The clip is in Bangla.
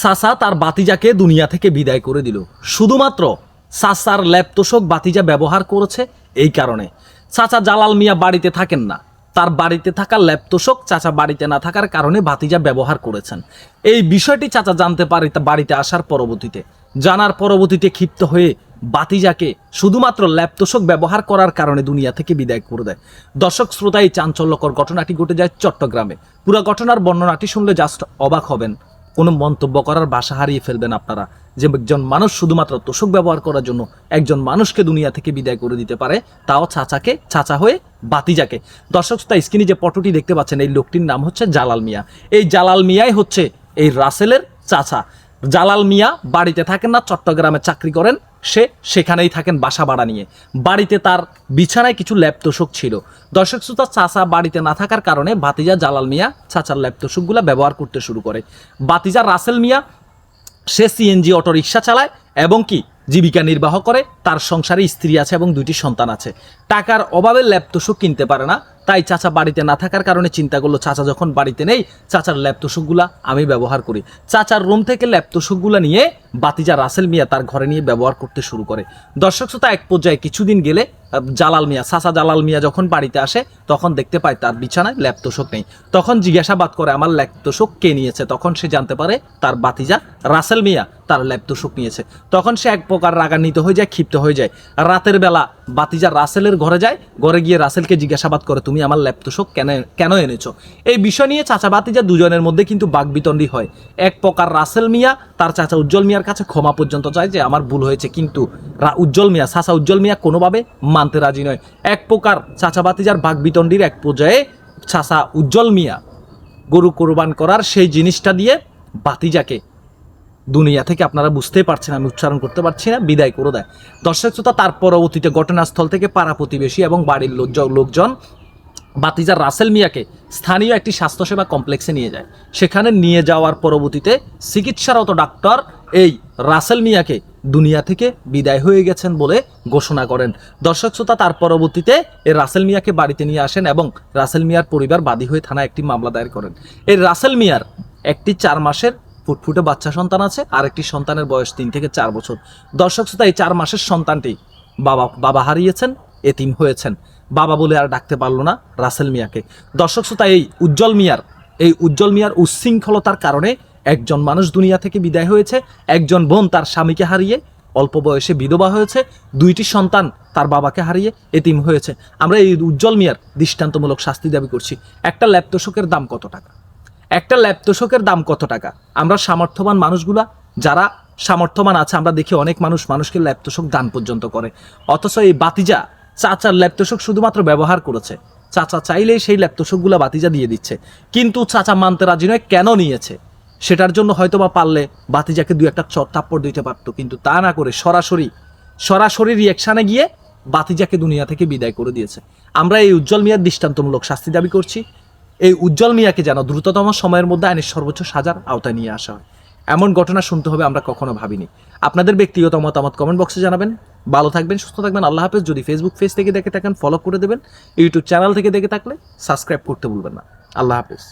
চাচা তার বাতিজাকে দুনিয়া থেকে বিদায় করে দিল শুধুমাত্র চাচার ল্যাপটপ বাতিজা ব্যবহার করেছে। এই কারণে চাচা জালাল মিয়া বাড়িতে থাকেন না, তার বাড়িতে থাকা ল্যাপটপ চাচা বাড়িতে না থাকার কারণে ভাতিজা ব্যবহার করেছেন। এই বিষয়টি চাচা জানতে পারে বাড়িতে আসার পরবর্তীতে, জানার পরবর্তীতে ক্ষিপ্ত হয়ে বাতিজাকে শুধুমাত্র ল্যাপটপ ব্যবহার করার কারণে দুনিয়া থেকে বিদায় করে দেয়। দর্শক শ্রোতা, এই চাঞ্চল্যকর ঘটনাটি ঘটে যায় চট্টগ্রামে। পুরো ঘটনার বর্ণনাটি শুনলে জাস্ট অবাক হবেন, কোনো মন্তব্য করার ভাষা হারিয়ে ফেলবেন আপনারা, যে একজন মানুষ শুধুমাত্র তোষক ব্যবহার করার জন্য একজন মানুষকে দুনিয়া থেকে বিদায় করে দিতে পারে, তাও চাচা হয়ে বাতিজাকে। দর্শক শ্রোতা, স্ক্রিনে যে ফটোটি দেখতে পাচ্ছেন, এই লোকটির নাম হচ্ছে জালাল মিয়া। এই জালাল মিয়াই হচ্ছে এই রাসেলের চাচা। জালাল মিয়া বাড়িতে থাকেন না, চট্টগ্রামে চাকরি করেন, সেখানেই থাকেন বাসা ভাড়া নিয়ে। বাড়িতে তার বিছানায় কিছু ল্যাপটপ ছিল। দর্শক শ্রোতা, চাচা বাড়িতে না থাকার কারণে ভাতিজা জালাল মিয়া চাচার ল্যাপটপগুলো ব্যবহার করতে শুরু করে। ভাতিজা রাসেল মিয়া সে সিএনজি অটো রিক্সা চালায় এবং কি জীবিকা নির্বাহ করে। তার সংসারে স্ত্রী আছে এবং 2টি সন্তান আছে। টাকার অভাবে ল্যাপটপ কিনতে পারে না, তাই চাচা বাড়িতে না থাকার কারণে চিন্তা করলো চাচা যখন বাড়িতে নেই, চাচার ল্যাপটপগুলা আমি ব্যবহার করি। চাচার রুম থেকে ল্যাপটপগুলা নিয়ে বাতিজা রাসেল মিয়া তার ঘরে নিয়ে ব্যবহার করতে শুরু করে। দর্শক শ্রোতা, এক পর্যায়ে কিছুদিন গেলে চাচা জালাল মিয়া যখন বাড়িতে আসে, তখন দেখতে পায় তার বিছানায় ল্যাপটপ নেই। তখন জিজ্ঞাসাবাদ করে আমার ল্যাপটপ কে নিয়েছে। তখন সে জানতে পারে তার বাতিজা রাসেল মিয়া তার ল্যাপটপ নিয়েছে। তখন সে এক প্রকার রাগান্বিত হয়ে যায়, ক্ষিপ্ত হয়ে যায়। রাতের বেলা বাতিজা রাসেলের ঘরে যায়, ঘরে গিয়ে রাসেলকে জিজ্ঞাসাবাদ করে তুমি আমার ল্যাপটপ কেন এনেছো। এই বিষয় নিয়ে চাচা বাতিজা দুজনের মধ্যে কিন্তু বাকবিতণ্ডি হয়। এক প্রকার রাসেল মিয়া তার চাচা উজ্জ্বল মিয়ার কাছে ক্ষমা পর্যন্ত চায় যে আমার ভুল হয়েছে, কিন্তু চাচা উজ্জ্বল মিয়া কোনোভাবে মানতে রাজি নয়। এক প্রকার চাচা বাতিজার বাকবিতণ্ডির এক পর্যায়ে চাচা উজ্জ্বল মিয়া গরু কোরবান করার সেই জিনিসটা দিয়ে বাতিজাকে দুনিয়া থেকে, আপনারা বুঝতেই পারছেন, আমি উচ্চারণ করতে পারছি না, বিদায় করে দেয়। দর্শক শ্রোতা, তার পরবর্তীতে ঘটনাস্থল থেকে পাড়া প্রতিবেশী এবং বাড়ির লোকজন বাতিজা রাসেল মিয়াকে স্থানীয় একটি স্বাস্থ্যসেবা কমপ্লেক্সে নিয়ে যায়। সেখানে নিয়ে যাওয়ার পরবর্তীতে চিকিৎসারত ডাক্তার এই রাসেল মিয়াকে দুনিয়া থেকে বিদায় হয়ে গেছেন বলে ঘোষণা করেন। দর্শক শ্রোতা, তার পরবর্তীতে এই রাসেল মিয়াকে বাড়িতে নিয়ে আসেন এবং রাসেল মিয়ার পরিবার বাদী হয়ে থানায় একটি মামলা দায়ের করেন। এই রাসেল মিয়ার একটি 4 মাসের ফুটফুটে বাচ্চা সন্তান আছে, আর একটি সন্তানের বয়স 3 থেকে 4 বছর। দর্শক শ্রোতা, এই 4 মাসের সন্তানটি বাবা হারিয়েছেন, এতিম হয়েছেন। বাবা বলে আর ডাকতে পারলো না রাসেল মিয়াকে। দর্শক শ্রোতা, এই উজ্জ্বল মিয়ার উচ্ছৃঙ্খলতার কারণে একজন মানুষ দুনিয়া থেকে বিদায় হয়েছে। একজন বোন তার স্বামীকে হারিয়ে অল্প বয়সে বিধবা হয়েছে। 2টি সন্তান তার বাবাকে হারিয়ে এতিম হয়েছে। আমরা এই উজ্জ্বল মিয়ার দৃষ্টান্তমূলক শাস্তি দাবি করছি। একটা ল্যাপটপের দাম কত টাকা? একটা ল্যাপটপের দাম কত টাকা? আমরা সামর্থ্যবান মানুষগুলা, যারা সামর্থ্যবান আছে, আমরা দেখি অনেক মানুষকে ল্যাপটপ দান পর্যন্ত করে। অথচ এই বাতিজা চাচার ল্যাপটপ শুধুমাত্র ব্যবহার করেছে। চাচা চাইলেই সেই ল্যাপটপগুলো বাতিজা দিয়ে দিচ্ছে, কিন্তু চাচা মানতে রাজি নয়। কেন নিয়েছে সেটার জন্য হয়তো বা পারলে বাতিজাকে 2-1টা থাপ্পড় দিতে পারতো, কিন্তু তা না করে সরাসরি রিয়াকশানে গিয়ে বাতিজাকে দুনিয়া থেকে বিদায় করে দিয়েছে। আমরা এই উজ্জ্বল মিয়ার দৃষ্টান্তমূলক শাস্তি দাবি করছি। এই উজ্জ্বল মিয়াকে যেন দ্রুততম সময়ের মধ্যে আইনের সর্বোচ্চ সাজার আওতায় নিয়ে আসা হয়। এমন ঘটনা শুনতে হবে আমরা কখনো ভাবিনি। আপনাদের ব্যক্তিগত মতামত কমেন্ট বক্সে জানাবেন। ভালো থাকবেন, সুস্থ থাকবেন, আল্লাহ হাফেজ। যদি ফেসবুক পেজ থেকে দেখে থাকেন ফলো করে দেবেন, ইউটিউব চ্যানেল থেকে দেখে থাকলে সাবস্ক্রাইব করতে ভুলবেন না। আল্লাহ হাফেজ।